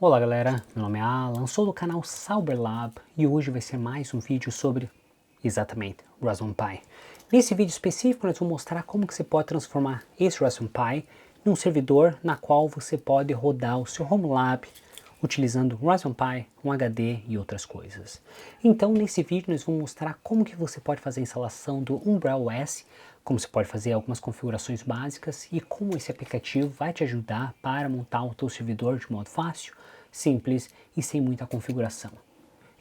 Olá galera, meu nome é Alan, sou do canal Cyberlab e hoje vai ser mais um vídeo sobre, exatamente, Raspberry Pi. Nesse vídeo específico nós vamos mostrar como que você pode transformar esse Raspberry Pi num servidor na qual você pode rodar o seu HomeLab utilizando Raspberry Pi, um HD e outras coisas. Então nesse vídeo nós vamos mostrar como que você pode fazer a instalação do Umbrella OS, como você pode fazer algumas configurações básicas e como esse aplicativo vai te ajudar para montar o teu servidor de modo fácil, simples e sem muita configuração.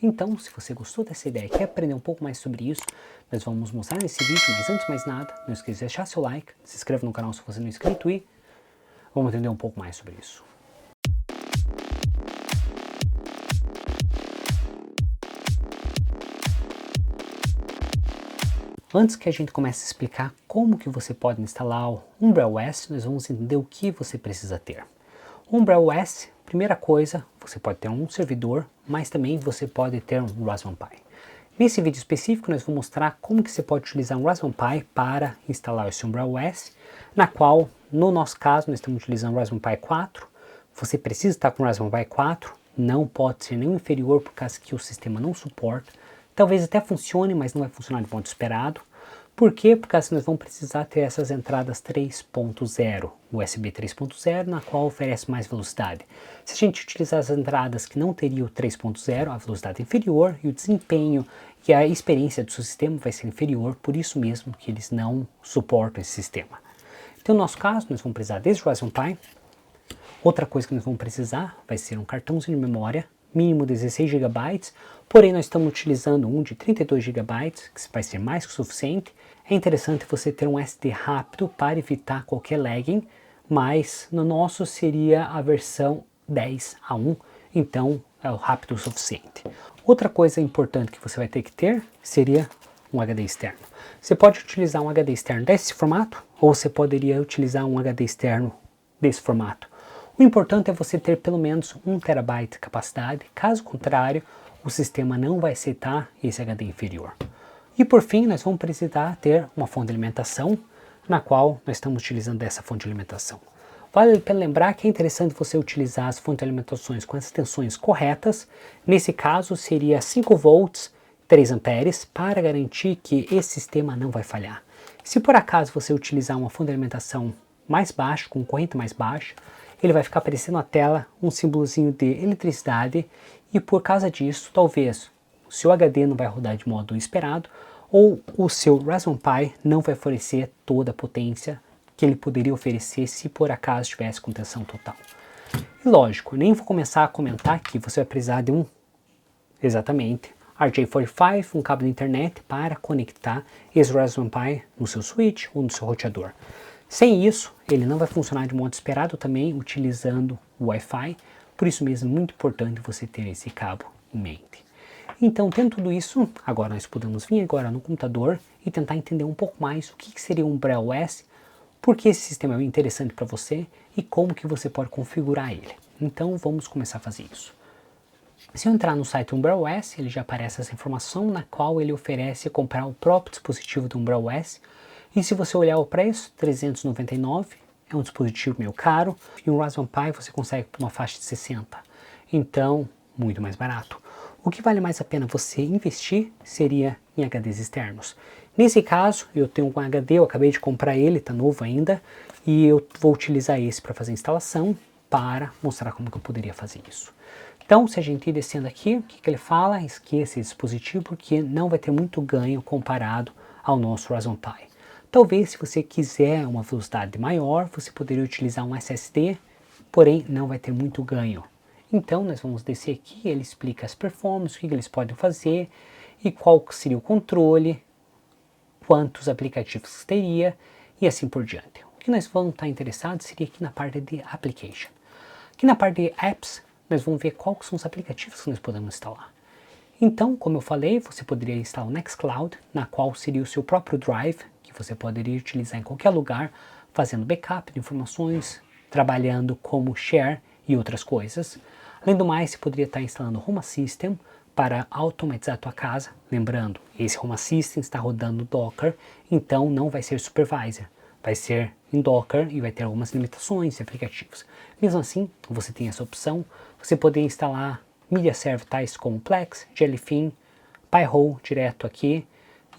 Então, se você gostou dessa ideia e quer aprender um pouco mais sobre isso, nós vamos mostrar nesse vídeo, mas antes de mais nada, não esqueça de deixar seu like, se inscreva no canal se você não é inscrito e vamos entender um pouco mais sobre isso. Antes que a gente comece a explicar como que você pode instalar o Umbrella OS, nós vamos entender o que você precisa ter. O Umbrella OS, primeira coisa, você pode ter um servidor, mas também você pode ter um Raspberry Pi. Nesse vídeo específico, nós vamos mostrar como que você pode utilizar um Raspberry Pi para instalar esse Umbrella OS, na qual, no nosso caso, nós estamos utilizando o Raspberry Pi 4. Você precisa estar com o Raspberry Pi 4, não pode ser nenhum inferior, por causa que o sistema não suporta. Talvez até funcione, mas não vai funcionar de modo esperado. Por quê? Porque nós vamos precisar ter essas entradas 3.0, USB 3.0, na qual oferece mais velocidade. Se a gente utilizar as entradas que não teria o 3.0, a velocidade é inferior e o desempenho e a experiência do seu sistema vai ser inferior, por isso mesmo que eles não suportam esse sistema. Então, no nosso caso, nós vamos precisar desse Raspberry Pi. Outra coisa que nós vamos precisar vai ser um cartãozinho de memória, mínimo 16 GB, porém nós estamos utilizando um de 32 GB, que vai ser mais que o suficiente. É interessante você ter um SD rápido para evitar qualquer lagging, mas no nosso seria a versão 10.1, então é o rápido o suficiente. Outra coisa importante que você vai ter que ter seria um HD externo. Você pode utilizar um HD externo desse formato, ou você poderia utilizar um HD externo desse formato. O importante é você ter pelo menos 1 TB de capacidade, caso contrário, o sistema não vai aceitar esse HD inferior. E por fim, nós vamos precisar ter uma fonte de alimentação, na qual nós estamos utilizando essa fonte de alimentação. Vale a pena lembrar que é interessante você utilizar as fontes de alimentações com as tensões corretas. Nesse caso, seria 5 volts, 3 amperes, para garantir que esse sistema não vai falhar. Se por acaso você utilizar uma fonte de alimentação mais baixa, com corrente mais baixa, ele vai ficar aparecendo na tela um símbolozinho de eletricidade e por causa disso, talvez o seu HD não vai rodar de modo esperado ou o seu Raspberry Pi não vai oferecer toda a potência que ele poderia oferecer se por acaso tivesse com tensão total. E lógico, nem vou começar a comentar que você vai precisar de exatamente, RJ45, um cabo de internet para conectar esse Raspberry Pi no seu switch ou no seu roteador. Sem isso, ele não vai funcionar de modo esperado também utilizando o Wi-Fi, por isso mesmo é muito importante você ter esse cabo em mente. Então, tendo tudo isso, agora nós podemos vir agora no computador e tentar entender um pouco mais o que seria um Umbrella OS, por que esse sistema é interessante para você e como que você pode configurar ele. Então, vamos começar a fazer isso. Se eu entrar no site Umbrella OS, ele já aparece essa informação na qual ele oferece comprar o próprio dispositivo do Umbrella OS. E se você olhar o preço, R$399, é um dispositivo meio caro, e um Raspberry Pi você consegue por uma faixa de 60. Então, muito mais barato. O que vale mais a pena você investir seria em HDs externos. Nesse caso, eu tenho um HD, eu acabei de comprar ele, está novo ainda, e eu vou utilizar esse para fazer a instalação, para mostrar como que eu poderia fazer isso. Então, se a gente ir descendo aqui, o que ele fala? Esqueça esse dispositivo, porque não vai ter muito ganho comparado ao nosso Raspberry Pi. Talvez, se você quiser uma velocidade maior, você poderia utilizar um SSD, porém não vai ter muito ganho. Então, nós vamos descer aqui, ele explica as performances, o que eles podem fazer e qual seria o controle, quantos aplicativos teria e assim por diante. O que nós vamos estar interessados seria aqui na parte de Application. Aqui na parte de Apps, nós vamos ver quais são os aplicativos que nós podemos instalar. Então, como eu falei, você poderia instalar o Nextcloud, na qual seria o seu próprio Drive, que você poderia utilizar em qualquer lugar, fazendo backup de informações, trabalhando como share e outras coisas. Além do mais, você poderia estar instalando o Home Assistant para automatizar a tua casa. Lembrando, esse Home Assistant está rodando no Docker, então não vai ser supervisor. vai ser em Docker e vai ter algumas limitações de aplicativos. Mesmo assim, você tem essa opção, você poderia instalar Media Server tais como Plex, Jellyfin, Pi-hole direto aqui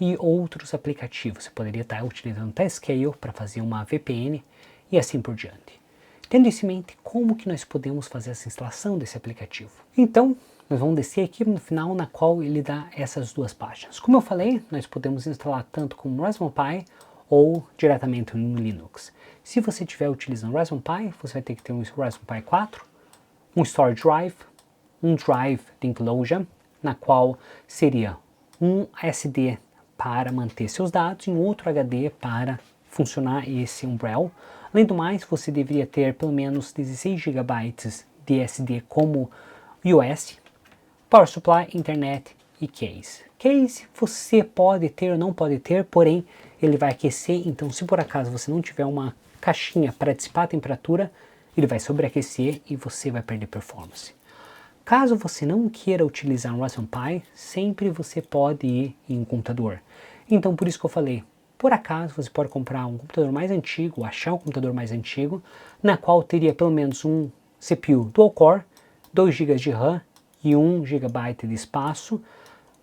e outros aplicativos. Você poderia estar utilizando Tailscale para fazer uma VPN e assim por diante. Tendo isso em mente, como que nós podemos fazer essa instalação desse aplicativo? Então, nós vamos descer aqui no final na qual ele dá essas duas páginas. Como eu falei, nós podemos instalar tanto com Raspberry Pi ou diretamente no Linux. Se você estiver utilizando Raspberry Pi, você vai ter que ter um Raspberry Pi 4, um storage drive, um drive de enclosure, na qual seria um SD para manter seus dados e um outro HD para funcionar esse Umbrel. Além do mais, você deveria ter pelo menos 16 GB de SD como US, Power Supply, Internet e Case. Case você pode ter ou não pode ter, porém ele vai aquecer, então se por acaso você não tiver uma caixinha para dissipar a temperatura, ele vai sobreaquecer e você vai perder performance. Caso você não queira utilizar um Raspberry Pi, sempre você pode ir em um computador. Então por isso que eu falei, por acaso você pode comprar um computador mais antigo, achar um computador mais antigo, na qual teria pelo menos um CPU dual core, 2 GB de RAM e 1 GB de espaço,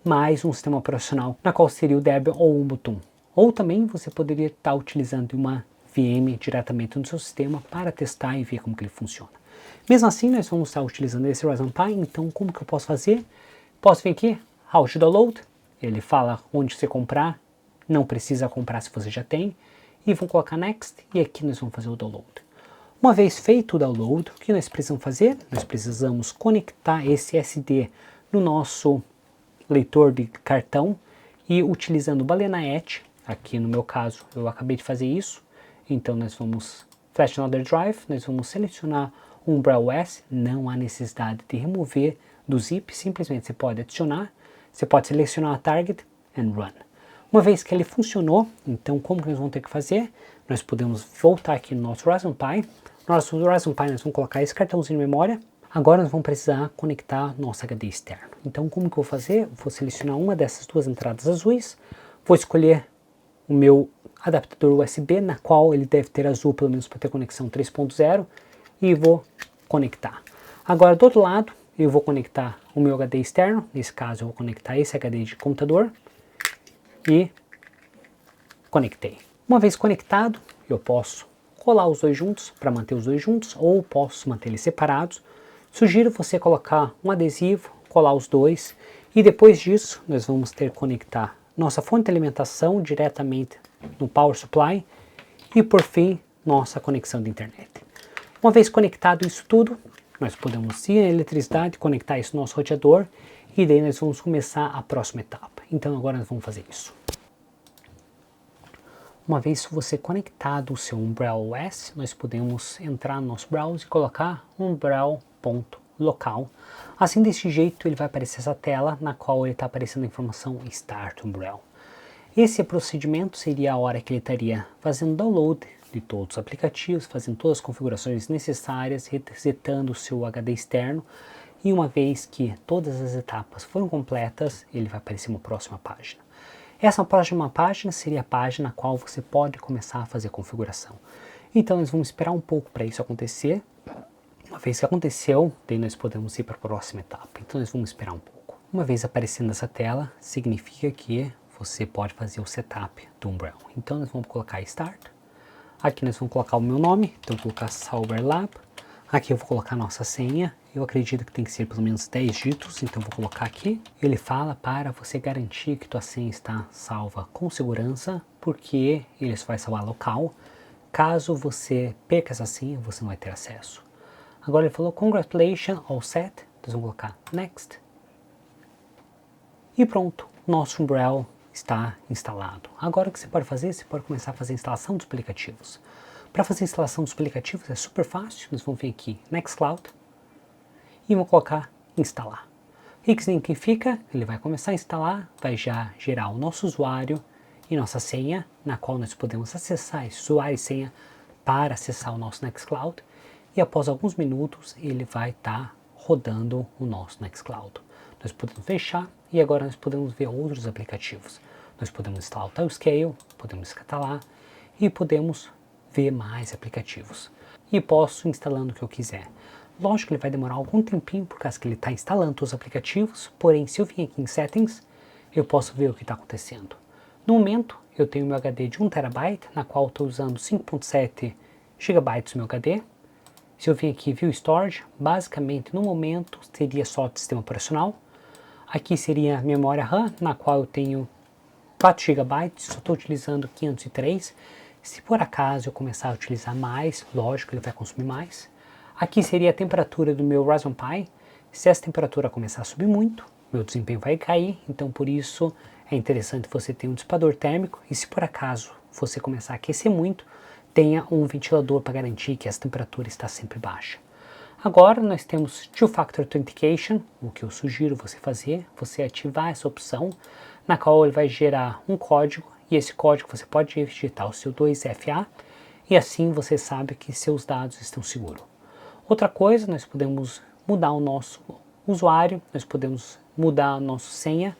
mais um sistema operacional, na qual seria o Debian ou o Ubuntu. Ou também você poderia estar utilizando uma VM diretamente no seu sistema para testar e ver como que ele funciona. Mesmo assim, nós vamos estar utilizando esse Raspberry Pi, então como que eu posso fazer? Posso vir aqui, How to Download, ele fala onde você comprar, não precisa comprar se você já tem, e vou colocar Next, e aqui nós vamos fazer o download. Uma vez feito o download, o que nós precisamos fazer? Nós precisamos conectar esse SD no nosso leitor de cartão e utilizando o Balena-ETH, aqui no meu caso eu acabei de fazer isso, então nós vamos Flash Another Drive, nós vamos selecionar um Umbrel OS, não há necessidade de remover do zip, simplesmente você pode adicionar, você pode selecionar a target and run. Uma vez que ele funcionou, então como que nós vamos ter que fazer? Nós podemos voltar aqui no nosso Raspberry Pi, nosso Raspberry Pi nós vamos colocar esse cartãozinho de memória, agora nós vamos precisar conectar nosso HD externo. Então como que eu vou fazer? Vou selecionar uma dessas duas entradas azuis, vou escolher o meu adaptador USB, na qual ele deve ter azul pelo menos para ter conexão 3.0, e vou conectar. Agora do outro lado eu vou conectar o meu HD externo, nesse caso eu vou conectar esse HD de computador e conectei. Uma vez conectado, eu posso colar os dois juntos para manter os dois juntos, ou posso manter eles separados. Sugiro você colocar um adesivo, colar os dois, e depois disso nós vamos ter que conectar nossa fonte de alimentação diretamente no Power Supply e por fim nossa conexão de internet. Uma vez conectado isso tudo, nós podemos ir à eletricidade, conectar isso no nosso roteador e daí nós vamos começar a próxima etapa. Então agora nós vamos fazer isso. Uma vez você conectado o seu Umbrel OS, nós podemos entrar no nosso browser e colocar umbrel.local. Assim, desse jeito, ele vai aparecer essa tela na qual ele está aparecendo a informação Start Umbrel. Esse procedimento seria a hora que ele estaria fazendo download de todos os aplicativos, fazendo todas as configurações necessárias, resetando o seu HD externo, e uma vez que todas as etapas foram completas, ele vai aparecer uma próxima página. Essa próxima página seria a página na qual você pode começar a fazer a configuração. Então nós vamos esperar um pouco para isso acontecer. Uma vez que aconteceu, daí nós podemos ir para a próxima etapa. Então nós vamos esperar um pouco. Uma vez aparecendo essa tela, significa que você pode fazer o setup do Umbrel. Então nós vamos colocar Start. Aqui nós vamos colocar o meu nome, então eu vou colocar Sauber Lab. Aqui eu vou colocar a nossa senha, eu acredito que tem que ser pelo menos 10 dígitos, então eu vou colocar aqui. Ele fala para você garantir que tua senha está salva com segurança, porque ele só vai salvar local. Caso você perca essa senha, você não vai ter acesso. Agora ele falou Congratulations, all set, então vamos colocar Next. E pronto, nosso Umbrel está instalado. Agora o que você pode fazer? Você pode começar a fazer a instalação dos aplicativos. Para fazer a instalação dos aplicativos é super fácil. Nós vamos vir aqui Nextcloud e vamos colocar instalar. O que significa? Ele vai começar a instalar, vai já gerar o nosso usuário e nossa senha, na qual nós podemos acessar esse usuário e senha para acessar o nosso Nextcloud. E após alguns minutos ele vai estar rodando o nosso Nextcloud. Nós podemos fechar e agora nós podemos ver outros aplicativos. Nós podemos instalar o Tailscale, podemos escatalar e podemos ver mais aplicativos. E posso ir instalando o que eu quiser. Lógico que ele vai demorar algum tempinho por causa que ele está instalando os aplicativos, porém se eu vir aqui em Settings, eu posso ver o que está acontecendo. No momento, eu tenho meu HD de 1 TB, na qual estou usando 5.7 GB do meu HD. Se eu vir aqui View Storage, basicamente no momento seria só o sistema operacional. Aqui seria a memória RAM, na qual eu tenho 4 GB, só estou utilizando 503. Se por acaso eu começar a utilizar mais, lógico, ele vai consumir mais. Aqui seria a temperatura do meu Raspberry Pi. Se essa temperatura começar a subir muito, meu desempenho vai cair, então por isso é interessante você ter um dissipador térmico e se por acaso você começar a aquecer muito, tenha um ventilador para garantir que essa temperatura está sempre baixa. Agora nós temos Two-Factor Authentication, o que eu sugiro você fazer, você ativar essa opção, na qual ele vai gerar um código e esse código você pode digitar o seu 2FA e assim você sabe que seus dados estão seguros. Outra coisa, nós podemos mudar o nosso usuário, nós podemos mudar a nossa senha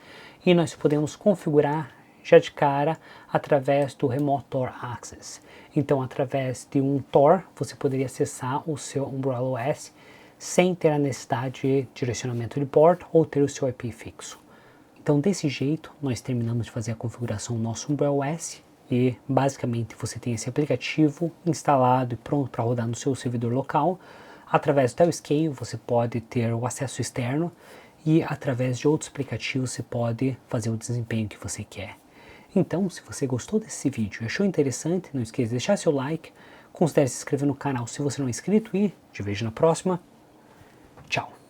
e nós podemos configurar já de cara através do Remote Tor Access. Então, através de um Tor, você poderia acessar o seu Umbrella OS sem ter a necessidade de direcionamento de porta ou ter o seu IP fixo. Então, desse jeito, nós terminamos de fazer a configuração do nosso Umbrella OS e, basicamente, você tem esse aplicativo instalado e pronto para rodar no seu servidor local. Através do Telescale você pode ter o acesso externo e através de outros aplicativos você pode fazer o desempenho que você quer. Então, se você gostou desse vídeo e achou interessante, não esqueça de deixar seu like, considere se inscrever no canal se você não é inscrito e te vejo na próxima. Tchau!